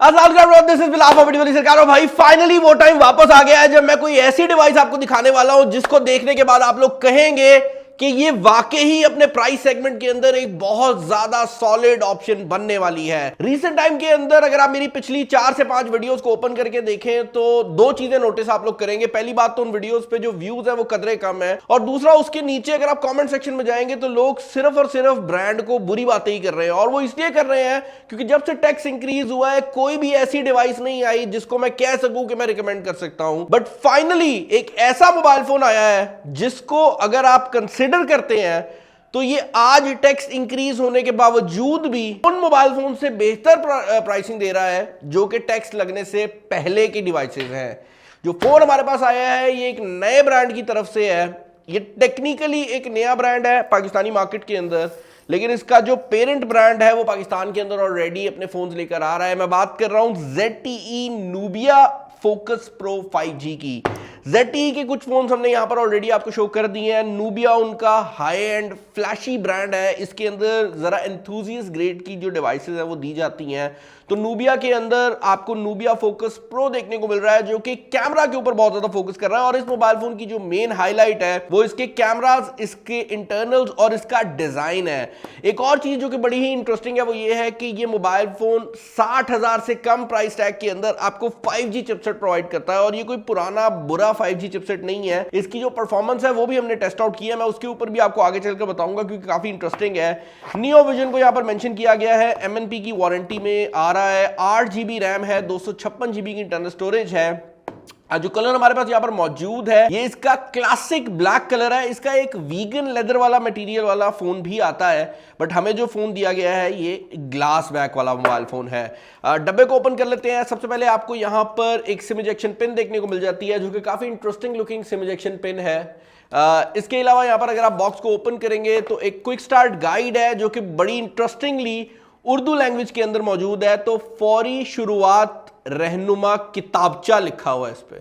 सरकार भाई फाइनली वो टाइम वापस आ गया है जब मैं कोई ऐसी डिवाइस आपको दिखाने वाला हूं जिसको देखने के बाद आप लोग कहेंगे कि ये वाकई ही अपने प्राइस सेगमेंट के अंदर एक बहुत ज्यादा सॉलिड ऑप्शन बनने वाली है। रीसेंट टाइम के अंदर अगर आप मेरी पिछली 4 से 5 वीडियोस को ओपन करके देखें तो दो चीजें नोटिस आप लोग करेंगे। पहली बात तो उन वीडियोस पे जो व्यूज है वो कदरे कम है, और दूसरा उसके नीचे अगर आप कमेंट सेक्शन में जाएंगे तो लोग सिर्फ और सिर्फ ब्रांड को बुरी बातें ही कर रहे हैं। और वो इसलिए कर रहे हैं क्योंकि जब से टैक्स इंक्रीज हुआ है कोई भी ऐसी डिवाइस नहीं आई जिसको मैं कह सकूं कि मैं रिकमेंड कर सकता हूं। बट फाइनली एक ऐसा मोबाइल फोन आया है जिसको अगर आप कंसिडर करते हैं तो ये आज टैक्स इंक्रीज होने के बावजूद भी उन मोबाइल फोन से बेहतर प्राइसिंग दे रहा है जो कि टैक्स लगने से पहले की डिवाइसेस हैं। जो फोन हमारे पास आया है ये एक नए ब्रांड की तरफ से है। ये टेक्निकली एक नया ब्रांड है पाकिस्तानी मार्केट के अंदर, लेकिन इसका जो पेरेंट ब्रांड है वो पाकिस्तान के अंदर ऑलरेडी अपने फोन्स लेकर आ रहा है। मैं बात कर रहा हूं ZTE Nubia Focus Pro 5G की। ZTE के कुछ फोन्स हमने यहां पर ऑलरेडी आपको शो कर दिए हैं। Nubia उनका हाई एंड फ्लैशी ब्रांड है, इसके अंदर जरा एंथुसियस्ट ग्रेड की जो डिवाइसेस है वो दी जाती हैं। तो Nubia के अंदर आपको Nubia Focus Pro देखने को मिल रहा है जो कि कैमरा के ऊपर बहुत ज्यादा फोकस कर रहा है। और इस मोबाइल फोन की जो मेन हाईलाइट है वो इसके कैमरास, इसके इंटरनल्स और इसका डिजाइन है। एक और चीज जो कि बड़ी ही इंटरेस्टिंग है वो ये है कि ये मोबाइल फोन 60,000 से कम प्राइस टैग के अंदर आपको 5G चिपसेट प्रोवाइड करता है। और ये कोई पुराना बुरा 5G चिपसेट नहीं है। इसकी जो परफॉर्मेंस है वो भी हमने टेस्ट आउट किया है, मैं उसके ऊपर भी आपको आगे चलकर बताऊंगा क्योंकि काफी इंटरेस्टिंग है। नियो विजन को यहां पर मेंशन किया गया है, MNP की वारंटी में आ रहा है। 8GB रैम है, 256GB की इंटरनल स्टोरेज है। जो कलर हमारे पास यहाँ पर मौजूद है ये इसका क्लासिक ब्लैक कलर है। इसका एक वीगन लेदर वाला मटेरियल वाला फोन भी आता है, बट हमें जो फोन दिया गया है ये ग्लास बैक वाला मोबाइल फोन है। डब्बे को ओपन कर लेते हैं। सबसे पहले आपको यहाँ पर एक सिम इजेक्शन पिन देखने को मिल जाती है जो कि काफी interesting looking SIM ejection pin है। इसके अलावा यहाँ पर अगर आप बॉक्स को ओपन करेंगे तो एक क्विक स्टार्ट गाइड है जो कि बड़ी इंटरेस्टिंगली उर्दू लैंग्वेज के अंदर मौजूद है। तो फौरी शुरुआत रहनुमा किताबचा लिखा हुआ है इस पे।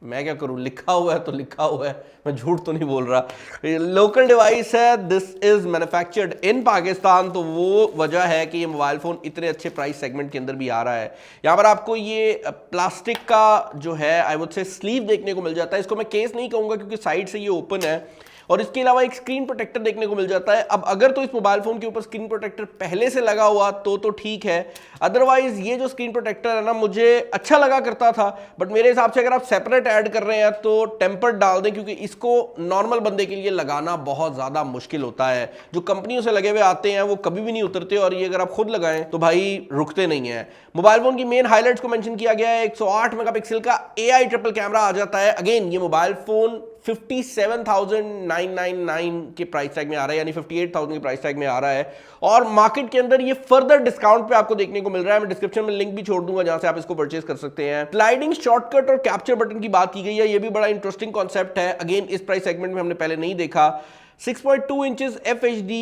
मैं क्या करूं, लिखा हुआ है तो लिखा हुआ है, मैं झूठ तो नहीं बोल रहा। लोकल डिवाइस है, this is manufactured in Pakistan, तो वो वजह है कि ये मोबाइल फोन इतने अच्छे प्राइस सेगमेंट के अंदर भी आ रहा है। यहां पर आपको ये प्लास्टिक का जो है आई वुड से स्लीव देखने को मिल जाता है। इसको मैं केस नहीं कहूंगा क्योंकि साइड से ये ओपन है। और इसके अलावा एक स्क्रीन प्रोटेक्टर देखने को मिल जाता है। अब अगर तो इस मोबाइल फोन के ऊपर स्क्रीन प्रोटेक्टर पहले से लगा हुआ तो ठीक है, अदरवाइज ये जो स्क्रीन प्रोटेक्टर है ना मुझे अच्छा लगा करता था, बट मेरे हिसाब से अगर आप सेपरेट ऐड कर रहे हैं तो टेम्पर्ड डाल दें क्योंकि इसको नॉर्मल बंदे के लिए लगाना बहुत ज्यादा मुश्किल होता है। जो कंपनियों से लगे हुए आते हैं वो कभी भी नहीं उतरते, और ये अगर आप खुद लगाएं तो भाई रुकते नहीं है। मोबाइल फोन की मेन हाईलाइट्स को मेंशन किया गया है। 108 मेगापिक्सल का AI ट्रिपल कैमरा आ जाता है। अगेन ये मोबाइल फोन 57,999 के प्राइस टैग में आ रहा है, यानी 58,000 के प्राइस टैग में आ रहा है। और मार्केट के अंदर ये फर्दर डिस्काउंट पे आपको देखने को मिल रहा है। मैं डिस्क्रिप्शन में लिंक भी छोड़ दूंगा जहां से आप इसको परचेज कर सकते हैं। स्लाइडिंग शॉर्टकट और कैप्चर बटन की बात की गई है, ये भी बड़ा इंटरेस्टिंग कॉन्सेप्ट है। अगेन इस प्राइस सेगमेंट में हमने पहले नहीं देखा। 6.2 इंचेस FHD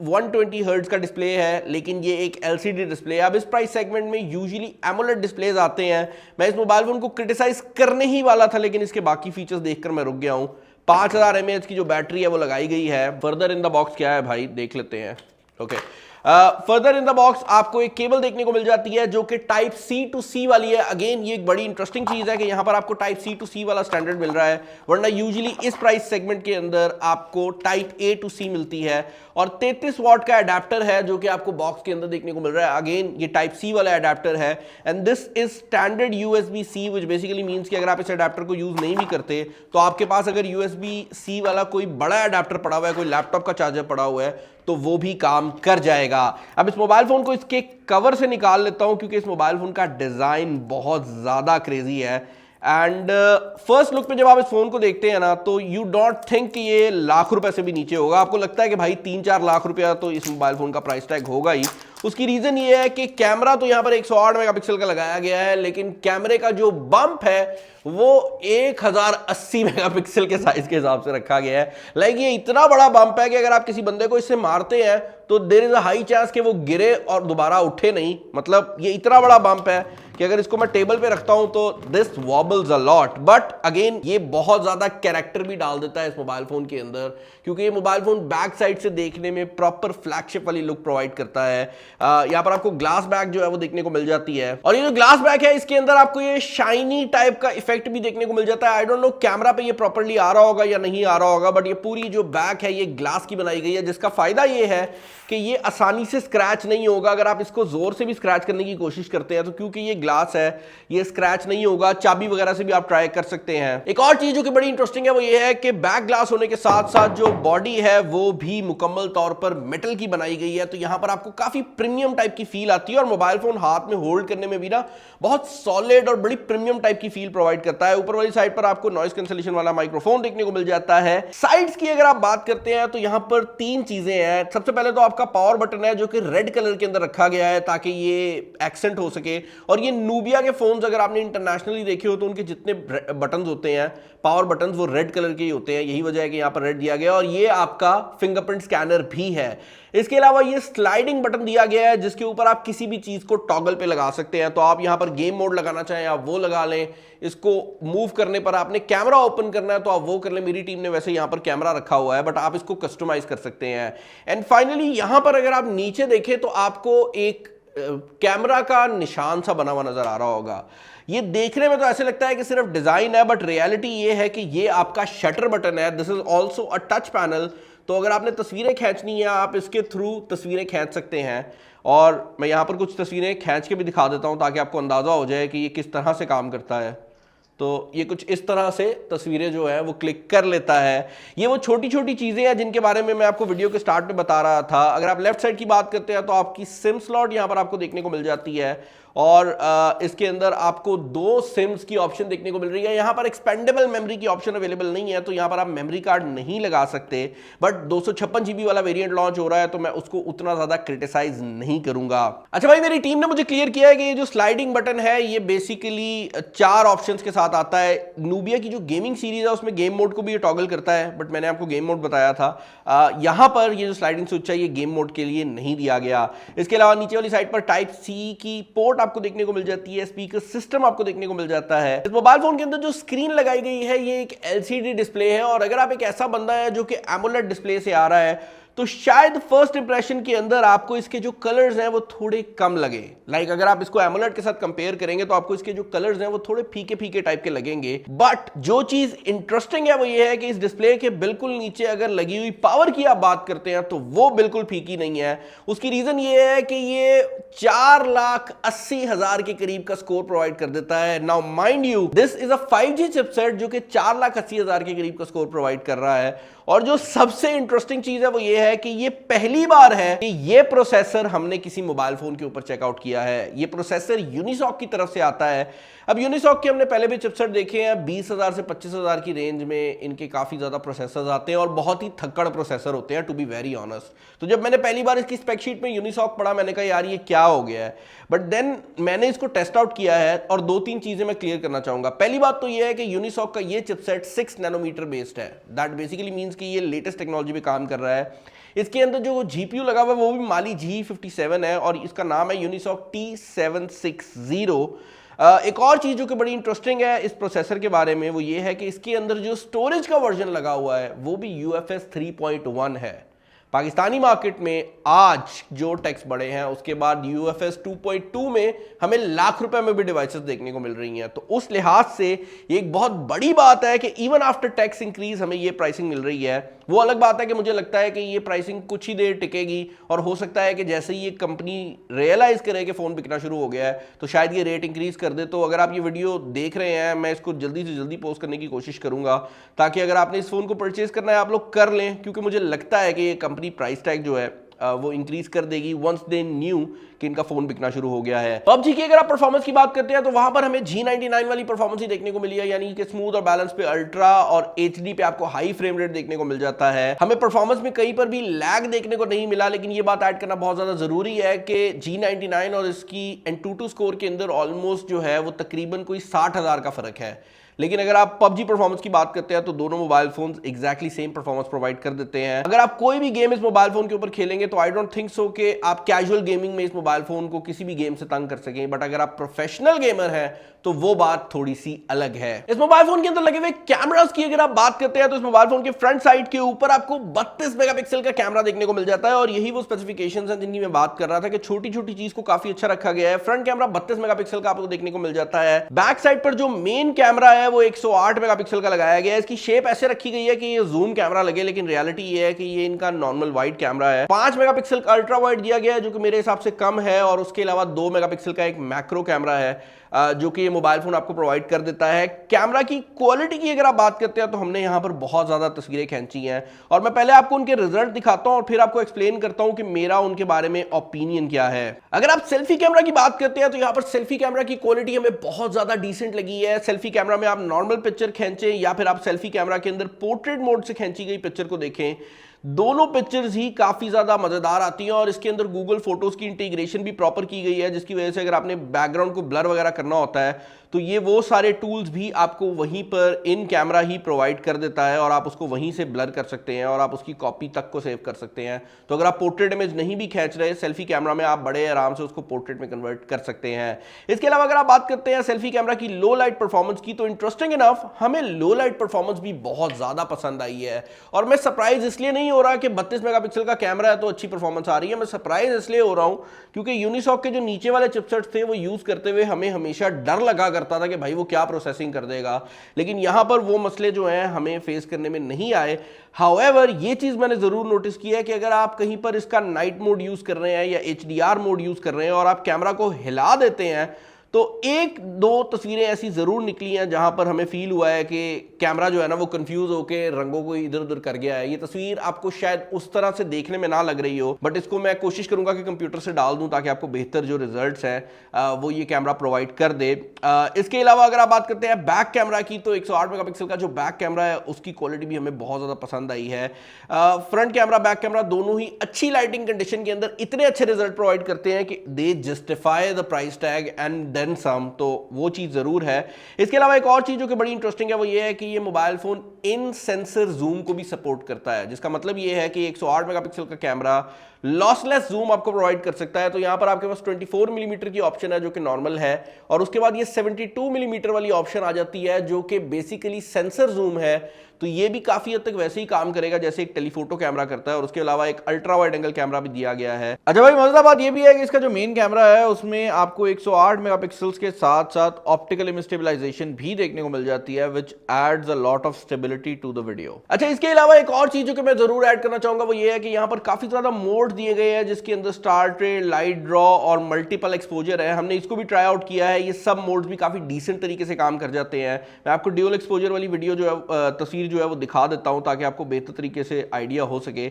120 हर्ट्ज का डिस्प्ले है, लेकिन ये एक LCD डिस्प्ले है। अब इस प्राइस सेगमेंट में यूजुअली AMOLED डिस्प्लेज आते हैं। मैं इस मोबाइल फोन को क्रिटिसाइज करने ही वाला था, लेकिन इसके बाकी फीचर्स देखकर मैं रुक गया हूं। 5000 mAh की जो बैटरी है वो लगाई गई है। फर्दर इन द बॉक्स क्या है भाई देख लेते हैं। Okay, further in the box आपको एक केबल देखने को मिल जाती है जो कि टाइप C to C वाली है। अगेन ये एक बड़ी इंटरेस्टिंग चीज है कि यहां पर आपको टाइप C to C वाला स्टैंडर्ड मिल रहा है, वरना यूजुअली इस प्राइस सेगमेंट के अंदर आपको टाइप A to C मिलती है। और 33 वॉट का अडेप्टर है जो कि आपको बॉक्स के अंदर देखने को मिल रहा है। अगेन ये टाइप C वाला अडेप्टर है, and this is standard USB-C, which basically means कि अगर आप इस अडेप्टर को यूज नहीं भी करते तो आपके पास अगर USB-C वाला कोई बड़ा अडेप्टर पड़ा हुआ है, कोई लैपटॉप का चार्जर पड़ा हुआ है, तो वो भी काम कर जाएगा। अब इस मोबाइल फोन को इसके कवर से निकाल लेता हूं क्योंकि इस मोबाइल फोन का डिजाइन बहुत ज्यादा क्रेजी है। एंड फर्स्ट लुक पे जब आप इस फोन को देखते हैं ना तो यू डोंट थिंक कि ये लाख रुपए से भी नीचे होगा। आपको लगता है कि भाई 3-4 लाख रुपया तो इस मोबाइल फोन का प्राइस टैग होगा ही। उसकी रीजन ये है कि कैमरा तो यहां पर 108 मेगापिक्सल का लगाया गया है, लेकिन कैमरे का जो बम्प है वो 1080 मेगापिक्सल के साइज के हिसाब से रखा गया है। लाइक ये इतना बड़ा बम्प है कि अगर आप किसी बंदे को इससे मारते हैं तो there is a high chance कि वो गिरे और दोबारा उठे नहीं। मतलब ये इतना बड़ा बम्प है कि अगर इसको मैं टेबल पे रखता हूं तो this वॉबल्स a lot, but again ये बहुत ज्यादा कैरेक्टर भी डाल देता है इस मोबाइल फोन के अंदर, क्योंकि ये मोबाइल फोन बैक साइड से देखने में प्रॉपर फ्लैगशिप वाली लुक प्रोवाइड करता है। यहां पर आपको ग्लास बैक जो है वो देखने को मिल जाती है, और ये जो ग्लास बैक है इसके अंदर आपको ये शाइनी टाइप का इफेक्ट भी देखने को मिल जाता है। आई डोंट नो कैमरा पे ये प्रॉपर्ली आ रहा होगा या नहीं आ रहा होगा, बट ये पूरी जो बैक है ये ग्लास की बनाई गई है, जिसका फायदा ये है कि ये आसानी से स्क्रैच नहीं होगा। अगर आप इसको जोर से भी स्क्रैच करने की कोशिश करते हैं तो क्योंकि ये ग्लास है ये स्क्रैच नहीं होगा, चाबी वगैरह से भी आप ट्राई कर सकते हैं। एक और चीज जो कि बड़ी इंटरेस्टिंग है वो ये है कि बैक ग्लास होने के साथ साथ जो बॉडी है वो भी मुकम्मल तौर पर मेटल की बनाई गई है, तो यहां पर आपको काफी प्रीमियम टाइप की फील आती है, और मोबाइल फोन हाथ में होल्ड करने में भी ना बहुत सॉलिड और बड़ी प्रीमियम टाइप की फील प्रोवाइड करता है। ऊपर वाली साइड पर आपको नॉइस कैंसलेशन वाला माइक्रोफोन देखने को मिल जाता है। साइड्स की अगर आप बात करते हैं तो यहां पर तीन चीजें हैं। सबसे पहले तो आपका पावर बटन है जो कि रेड कलर के अंदर रखा गया है ताकि ये एक्सेंट हो सके, और ये नूबिया के फोन्स अगर आपने इंटरनेशनली देखे हो तो उनके जितने बटन्स होते हैं पावर बटन्स वो रेड कलर के ही होते हैं, यही वजह है कि यहां पर रेड दिया गया, और ये आपका फिंगरप्रिंट स्कैनर भी है। इसके अलावा ये स्लाइडिंग बटन दिया गया है जिसके ऊपर आप किसी भी चीज को टॉगल पे लगा सकते हैं, तो आप यहां पर गेम मोड लगाना चाहें आप वो लगा लें, इसको मूव करने पर आपने कैमरा ओपन करना है तो आप वो कर लें। मेरी टीम ने वैसे यहां पर कैमरा रखा हुआ है बट आप इसको कस्टमाइज कर सकते हैं। एंड फाइनली यहां पर अगर आप नीचे देखें तो आपको एक कैमरा का निशान सा बना हुआ नजर आ रहा होगा। ये देखने में तो ऐसे लगता है कि सिर्फ डिजाइन है, बट रियलिटी ये है कि ये आपका शटर बटन है। This is also a touch panel, तो अगर आपने तस्वीरें खींचनी है आप इसके थ्रू तस्वीरें खींच सकते हैं, और मैं यहां पर कुछ तस्वीरें खींच के भी दिखा देता हूं ताकि आपको अंदाजा हो जाए कि ये किस तरह से काम करता है। तो ये कुछ इस तरह से तस्वीरें जो है वो क्लिक कर लेता है। ये वो छोटी छोटी चीजें हैं जिनके बारे में मैं आपको वीडियो के स्टार्ट में बता रहा था। अगर आप लेफ्ट साइड की बात करते हैं तो आपकी सिम स्लॉट यहां पर आपको देखने को मिल जाती है, और इसके अंदर आपको 2 सिम्स की ऑप्शन देखने को मिल रही है। यहां पर एक्सपेंडेबल मेमोरी की ऑप्शन अवेलेबल नहीं है, तो यहां पर आप मेमोरी कार्ड नहीं लगा सकते, बट 256 जीबी वाला वेरिएंट लॉन्च हो रहा है तो मैं उसको उतना ज्यादा क्रिटिसाइज नहीं करूंगा। अच्छा भाई, मेरी टीम ने मुझे क्लियर किया है कि ये जो स्लाइडिंग बटन है ये बेसिकली 4 ऑप्शंस के साथ आता है। नूबिया की जो गेमिंग सीरीज है उसमें गेम मोड को भी ये टॉगल करता है, बट मैंने आपको गेम मोड बताया था। यहां पर ये जो स्लाइडिंग स्विच है ये गेम मोड के लिए नहीं दिया गया। इसके अलावा नीचे वाली साइड पर टाइप सी की पोर्ट आपको देखने को मिल जाती है, स्पीकर सिस्टम आपको देखने को मिल जाता है। इस मोबाइल फोन के अंदर जो स्क्रीन लगाई गई है ये एक एलसीडी डिस्प्ले है, और अगर आप एक ऐसा बंदा है जो कि एमोलेड डिस्प्ले से आ रहा है तो शायद फर्स्ट इंप्रेशन के अंदर आपको इसके जो कलर्स हैं वो थोड़े कम लगे। लाइक अगर आप इसको एमोलेड के साथ कंपेयर करेंगे तो आपको इसके जो कलर्स हैं वो थोड़े फीके फीके टाइप के लगेंगे, बट जो चीज इंटरेस्टिंग है वो ये है कि इस डिस्प्ले के बिल्कुल नीचे अगर लगी हुई पावर की आप बात करते हैं तो वो बिल्कुल फीकी नहीं है। उसकी रीजन ये है कि ये 4,80,000 के करीब का स्कोर प्रोवाइड कर देता है। Now mind you this is a 5G chipset जो कि 4,80,000 के करीब का स्कोर प्रोवाइड कर रहा है, और जो सबसे इंटरेस्टिंग चीज है वो ये है कि ये पहली बार है कि ये प्रोसेसर हमने किसी मोबाइल फोन के ऊपर चेकआउट किया है। ये प्रोसेसर यूनिसॉक की तरफ से आता है। अब यूनिसॉक के हमने पहले भी चिपसेट देखे हैं, 20,000 से 25,000 की रेंज में इनके काफी ज्यादा प्रोसेसर्स आते हैं और बहुत ही थक्कड़ प्रोसेसर होते हैं, टू बी वेरी ऑनेस्ट। तो जब मैंने पहली बार इसकी स्पेकशीट में यूनिसॉक पढ़ा मैंने कहा यार ये क्या हो गया है, बट देन मैंने इसको टेस्ट आउट किया है और 2-3 चीजें मैं क्लियर करना चाहूंगा। पहली बात तो ये है कि यूनिसॉक का ये चिपसेट 6 नैनोमीटर बेस्ड है। दैट बेसिकली मींस कि ये लेटेस्ट टेक्नोलॉजी पे काम कर रहा है। इसके अंदर जो जीपीयू लगा हुआ है वो भी माली G57 है और इसका नाम है यूनिसॉक T760। एक और चीज जो कि बड़ी इंटरेस्टिंग है इस प्रोसेसर के बारे में वो ये है कि इसके अंदर जो स्टोरेज का वर्जन लगा हुआ है वो भी UFS 3.1 है। पाकिस्तानी मार्केट में आज जो टैक्स बढ़े हैं उसके बाद UFS 2.2 में हमें लाख रुपए में भी डिवाइसेस देखने को मिल रही हैं, तो उस लिहाज से ये एक बहुत बड़ी बात है कि इवन आफ्टर टैक्स इंक्रीज हमें ये प्राइसिंग मिल रही है। वो अलग बात है कि मुझे लगता है कि ये प्राइसिंग कुछ ही देर टिकेगी और हो सकता है कि जैसे ही ये कंपनी रियलाइज करे कि फोन बिकना शुरू हो गया है तो शायद ये रेट इंक्रीज कर दे। तो अगर आप ये वीडियो देख रहे हैं मैं इसको जल्दी से जल्दी पोस्ट करने की कोशिश करूंगा ताकि अगर आपने इस फोन को परचेज करना है आप लोग कर लें, क्योंकि मुझे लगता है कि ये कंपनी प्राइस टैग जो है वो इंक्रीज कर देगी वंस दे न्यू कि इनका फोन बिकना शुरू हो गया है। PUBG की अगर आप परफॉर्मेंस की बात करते हैं तो वहां पर हमें G99 वाली परफॉर्मेंस ही देखने को मिली है, यानी कि स्मूथ और बैलेंस पे अल्ट्रा और HD पे आपको हाई फ्रेम रेट देखने को मिल जाता है। हमें परफॉर्मेंस में कहीं पर भी लैग देखने को नहीं मिला, लेकिन ये बात ऐड करना बहुत ज्यादा जरूरी है कि G99 और इसकी Antutu स्कोर के अंदर ऑलमोस्ट जो है वो तकरीबन कोई 60,000 का फर्क है। लेकिन अगर आप PUBG परफॉर्मेंस की बात करते हैं तो दोनों mobile phones exactly same performance provide कर देते हैं। अगर आप कोई भी गेम इस मोबाइल फोन के ऊपर खेलेंगे तो आई डोंट थिंक सो कि आप कैजुअल गेमिंग में इस मोबाइल फोन को किसी भी गेम से तंग कर सकें, बट अगर आप प्रोफेशनल गेमर हैं तो वो बात थोड़ी सी अलग है। इस मोबाइल फोन के अंदर लगे हुए कैमरास की अगर आप बात करते हैं तो इस मोबाइल फोन के फ्रंट साइड के ऊपर आपको 32 मेगापिक्सल का कैमरा देखने को मिल जाता है, और यही वो स्पेसिफिकेशंस हैं जिनकी मैं बात कर रहा था कि छोटी छोटी चीज को काफी अच्छा रखा गया है। फ्रंट कैमरा 32 मेगापिक्सल का आपको देखने को मिल जाता है। बैक साइड पर जो मेन कैमरा है वो 108 मेगापिक्सल का लगाया गया है। इसकी शेप ऐसे रखी गई है कि ये जूम कैमरा लगे, लेकिन रियलिटी ये है कि ये इनका नॉर्मल वाइड कैमरा है। 5 मेगापिक्सल का अल्ट्रा वाइड दिया गया है जो कि मेरे हिसाब से कम है, और उसके अलावा 2 मेगापिक्सल का एक मैक्रो कैमरा है जो कि ये मोबाइल फोन आपको प्रोवाइड कर देता है। कैमरा की क्वालिटी की अगर आप बात करते हैं तो हमने यहां पर बहुत ज्यादा तस्वीरें खींची हैं, और मैं पहले आपको उनके रिजल्ट दिखाता हूं और फिर आपको एक्सप्लेन करता हूं कि मेरा उनके बारे में ओपिनियन क्या है। अगर आप सेल्फी कैमरा की बात करते हैं तो यहां पर सेल्फी कैमरा की क्वालिटी हमें बहुत ज्यादा डिसेंट लगी है। सेल्फी कैमरा में आप नॉर्मल पिक्चर खींचें या फिर आप सेल्फी कैमरा के अंदर पोर्ट्रेट मोड से खींची गई पिक्चर को देखें, दोनों पिक्चर्स ही काफी ज्यादा मजेदार आती हैं, और इसके अंदर गूगल फोटोज की इंटीग्रेशन भी प्रॉपर की गई है, जिसकी वजह से अगर आपने बैकग्राउंड को ब्लर वगैरह करना होता है तो ये वो सारे टूल्स भी आपको वहीं पर इन कैमरा ही प्रोवाइड कर देता है, और आप उसको वहीं से ब्लर कर सकते हैं और आप उसकी कॉपी तक को सेव कर सकते हैं। तो अगर आप पोर्ट्रेट इमेज नहीं भी खींच रहे, सेल्फी कैमरा में आप बड़े आराम से उसको पोर्ट्रेट में कन्वर्ट कर सकते हैं। इसके अलावा अगर आप बात करते हैं सेल्फी कैमरा की लो लाइट परफॉर्मेंस की, तो इंटरेस्टिंग इनफ हमें लो लाइट परफॉर्मेंस भी बहुत ज्यादा पसंद आई है। और मैं सरप्राइज इसलिए नहीं हो रहा कि 32 मेगापिक्सल का कैमरा है तो अच्छी परफॉर्मेंस आ रही है, मैं सरप्राइज इसलिए हो रहा हूं क्योंकि यूनिसॉक के जो नीचे वाले चिपसेट्स थे वो यूज करते हुए हमें हमेशा डर लगा करता था कि भाई वो क्या प्रोसेसिंग कर देगा, लेकिन यहां पर वो मसले जो हैं हमें फेस करने में नहीं आए। हाउएवर ये चीज मैंने जरूर नोटिस किया है कि अगर आप कहीं पर इसका नाइट मोड यूज कर रहे हैं या HDR मोड यूज कर रहे हैं और आप कैमरा को हिला देते हैं तो एक दो तस्वीरें ऐसी जरूर निकली हैं जहां पर हमें फील हुआ है कि कैमरा जो है ना वो कंफ्यूज होकर रंगों को इधर उधर कर गया है। ये तस्वीर आपको शायद उस तरह से देखने में ना लग रही हो, बट इसको मैं कोशिश करूंगा कि कंप्यूटर से डाल दूं ताकि आपको बेहतर जो रिजल्ट्स हैं वो ये कैमरा प्रोवाइड कर दे। इसके अलावा अगर आप बात करते हैं बैक कैमरा की, तो 108 मेगापिक्सल का जो बैक कैमरा है उसकी क्वालिटी भी हमें बहुत ज्यादा पसंद आई है। फ्रंट कैमरा बैक कैमरा दोनों ही अच्छी लाइटिंग कंडीशन के अंदर इतने अच्छे रिजल्ट प्रोवाइड करते हैं कि they justify the price tag and then some, तो वो चीज जरूर है। इसके अलावा एक और चीज जो कि बड़ी इंटरेस्टिंग है वो ये है कि ये mobile phone in sensor zoom को भी सपोर्ट करता है, जिसका मतलब ये है कि 108 मेगापिक्सल का कैमरा लॉसलेस जूम आपको प्रोवाइड कर सकता है। तो यहां पर आपके पास 24 मिलीमीटर की ऑप्शन है जो कि नॉर्मल है, और उसके बाद ये 72 मिलीमीटर वाली ऑप्शन आ जाती है जो कि बेसिकली सेंसर जूम है। तो ये भी काफी हद तक वैसे ही काम करेगा जैसे एक टेलीफोटो कैमरा करता है, और उसके अलावा एक अल्ट्रा वाइड एंगल कैमरा भी दिया गया है। अच्छा भाई, मजेदार बात ये भी है कि इसका जो मेन कैमरा है उसमें आपको 108 मेगापिक्सल्स के साथ साथ ऑप्टिकल इमेज स्टेबलाइजेशन भी देखने को मिल जाती है, which adds a lot of stability to the video. अच्छा, इसके अलावा एक और चीज जो कि मैं जरूर ऐड करना चाहूंगा वो ये है कि यहाँ पर काफी ज्यादा मोड दिए गए हैं जिसके अंदर स्टार ट्रेड, लाइट ड्रॉ और मल्टीपल एक्सपोजर है। हमने इसको भी ट्राई आउट किया है, ये सब मोड्स भी काफी डिसेंट तरीके से काम कर जाते हैं। मैं आपको ड्यूअल एक्सपोजर वाली वीडियो जो है, तस्वीर जो है वो दिखा देता हूं ताकि आपको बेहतर तरीके से आइडिया हो सके।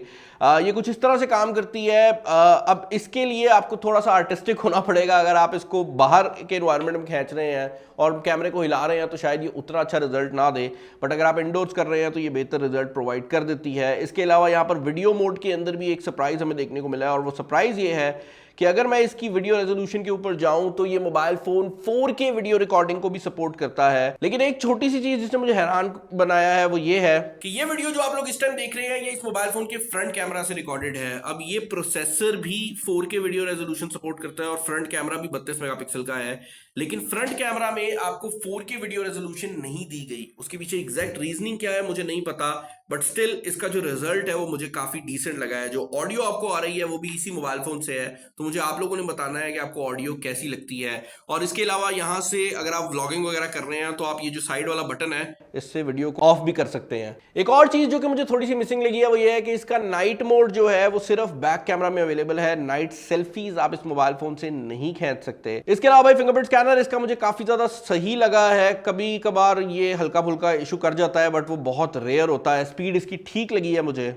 ये कुछ इस तरह से काम करती है। अब इसके लिए आपको थोड़ा सा आर्टिस्टिक होना पड़ेगा। अगर आप इसको बाहर के एनवायरनमेंट में खींच रहे हैं और कैमरे को हिला रहे हैं तो शायद ये उतना अच्छा रिजल्ट ना दे, बट अगर आप इंडोर्स कर रहे हैं तो ये बेहतर रिजल्ट प्रोवाइड कर देती है। इसके अलावा यहाँ पर वीडियो मोड के अंदर भी एक सरप्राइज हमें देखने को मिला है, और वो सरप्राइज ये है कि अगर मैं इसकी वीडियो रेजोल्यूशन के ऊपर जाऊं तो ये mobile phone 4K video recording को भी सपोर्ट करता है। लेकिन एक छोटी सी चीज जिसने मुझे हैरान बनाया है वो ये है कि ये वीडियो जो आप लोग इस टाइम देख रहे हैं ये इस मोबाइल फोन के फ्रंट कैमरा से रिकॉर्डेड है। अब ये प्रोसेसर भी 4K वीडियो रेजोल्यूशन सपोर्ट करता है और फ्रंट कैमरा भी 32 मेगापिक्सल का है, लेकिन फ्रंट कैमरा में आपको 4K वीडियो रेजोल्यूशन नहीं दी गई। उसके पीछे एग्जैक्ट रीजनिंग क्या है मुझे नहीं पता, बट स्टिल इसका जो रिजल्ट है वो मुझे काफी डिसेंट लगा है। जो ऑडियो आपको आ रही है वो भी इसी मोबाइल फोन से है, तो मुझे आप लोगों ने बताना है कि आपको ऑडियो कैसी लगती है। और इसके अलावा यहाँ से अगर आप व्लॉगिंग वगैरह कर रहे हैं तो आप ये जो साइड वाला बटन है इससे वीडियो को ऑफ भी कर सकते हैं। एक और चीज जो कि मुझे थोड़ी सी मिसिंग लगी है वो ये है कि इसका नाइट मोड जो है वो सिर्फ बैक कैमरा में अवेलेबल है। नाइट सेल्फीज आप इस मोबाइल फोन से नहीं खींच सकते। इसके अलावा भाई फिंगरप्रिंट स्कैनर इसका मुझे काफी ज्यादा सही लगा है। कभी कभार ये हल्का फुल्का इशू कर जाता है बट वो बहुत रेयर होता है। स्पीड इसकी ठीक लगी है मुझे।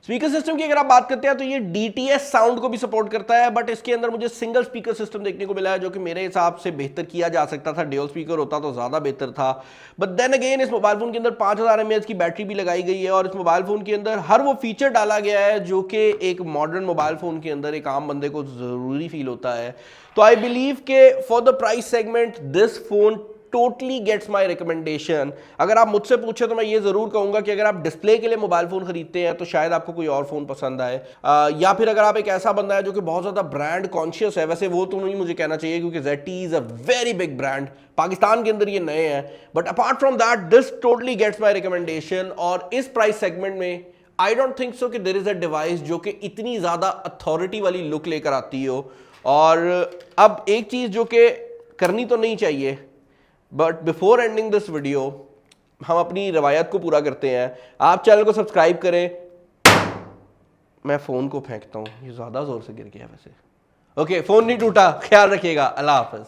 स्पीकर सिस्टम की अगर आप बात करते हैं तो ये DTS साउंड को भी सपोर्ट करता है, बट इसके अंदर मुझे सिंगल स्पीकर सिस्टम देखने को मिला है जो कि मेरे हिसाब से बेहतर किया जा सकता था। ड्यूल स्पीकर होता तो ज्यादा बेहतर था। बट देन अगेन इस मोबाइल फोन के अंदर 5000 mAh की बैटरी भी लगाई गई है और इस मोबाइल फोन के अंदर हर वो फीचर डाला गया है जो कि एक मॉडर्न मोबाइल फोन के अंदर एक आम बंदे को जरूरी फील होता है। तो आई बिलीव के for the price segment this phone totally gets my recommendation. अगर आप मुझसे पूछे तो मैं ये जरूर कहूंगा कि अगर आप डिस्प्ले के लिए मोबाइल फोन खरीदते हैं तो शायद आपको कोई और फोन पसंद आए, या फिर अगर आप एक ऐसा बंदा है जो कि बहुत ज्यादा ब्रांड कॉन्शियस है, वैसे वो तो नहीं मुझे कहना चाहिए क्योंकि ZTE is a very big brand, Pakistan के अंदर ये नए हैं, but apart from that this totally gets my recommendation. और इस प्राइस सेगमेंट में आई डोंट थिंक सो कि देयर इज अ डिवाइस जो कि इतनी ज्यादा अथॉरिटी वाली लुक लेकर आती हो। और अब एक चीज जो कि करनी तो नहीं चाहिए, but before ending this video हम अपनी रवायत को पूरा करते हैं। आप चैनल को सब्सक्राइब करें। मैं फोन को फेंकता हूं, ये ज्यादा जोर से गिर गया वैसे। ओके, फोन नहीं टूटा, ख्याल रखिएगा, अल्लाह हाफिज।